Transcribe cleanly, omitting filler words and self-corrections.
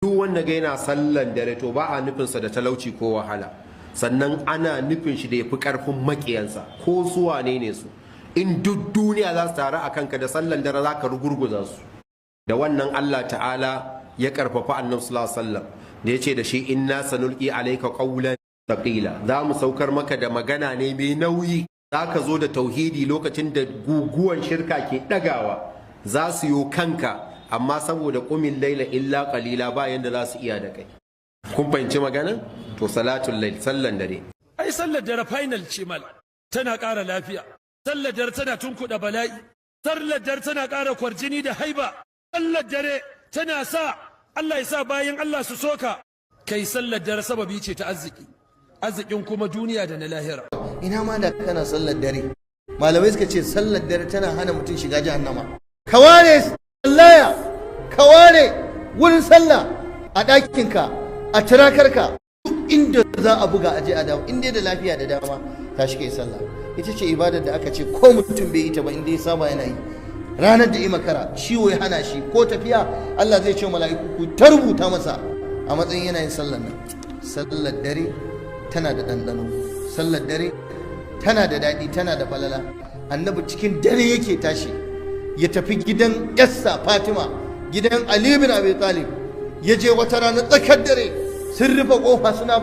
duk wanda ga yana sallan dare to ba a nufinsa da talauci ko wahala, sannan ana nufin shi da ya fi ƙarfin maƙiyansa ko su wane ne su. In duk duniya za su taru a kanka da sallan dare za ka rugurguza su. Da wannan Allah ta'ala ya karfafa annabi sallallahu alaihi wasallam da ya ce da shi inna sanulqi alayka qawlan thaqila, za mu saukar maka da magana ne mai nauyi. Za ka zo da tauhidi lokacin da guguwan shirka ke ɗagawa za su yi kanka, amma saboda ƙumin laila illa qalila ba yanda za su iya da kai. Kun fahimci magana? To salatul lail, sallan dare. Ai sallar dare final ce mal, tana ƙara lafiya. Sallar dare tana tunkuɗa bala'i. Sallar dare tana ƙara kwarjini da haiba. Sallar dare tana sa Allah ya sa bayan Allah su soka. Kai sallar dare sababi ce ta arziki. Arzikin kuma duniya da na lahira. Ina ma da kana sallar dare. Malamai suka ce sallar dare tana hana mutum shiga jahannama. Ka ware sallaya, ka ware wurin sallah a ɗakinka, a tirakarka, duk inda za a buga aje a dawo, inda da lafiya da dama tashi kai sallah. Ita ce ibadar da aka ce ko mutum bai yi ta ba inda ya saba yana yi. Ranar da ya makara ciwo ya hana shi ko tafiya, Allah zai ce mala'iku ku ta rubuta masa a matsayin yana yin sallar nan. Sallar dare tana da ɗanɗano, sallar dare tana da daɗi, tana da falala. Annabi cikin dare yake tashi ya tafi gidan yassa Fatima, gidan Ali bin Abi Talib. Ya je wata rana tsakar dare sun rufe kofa suna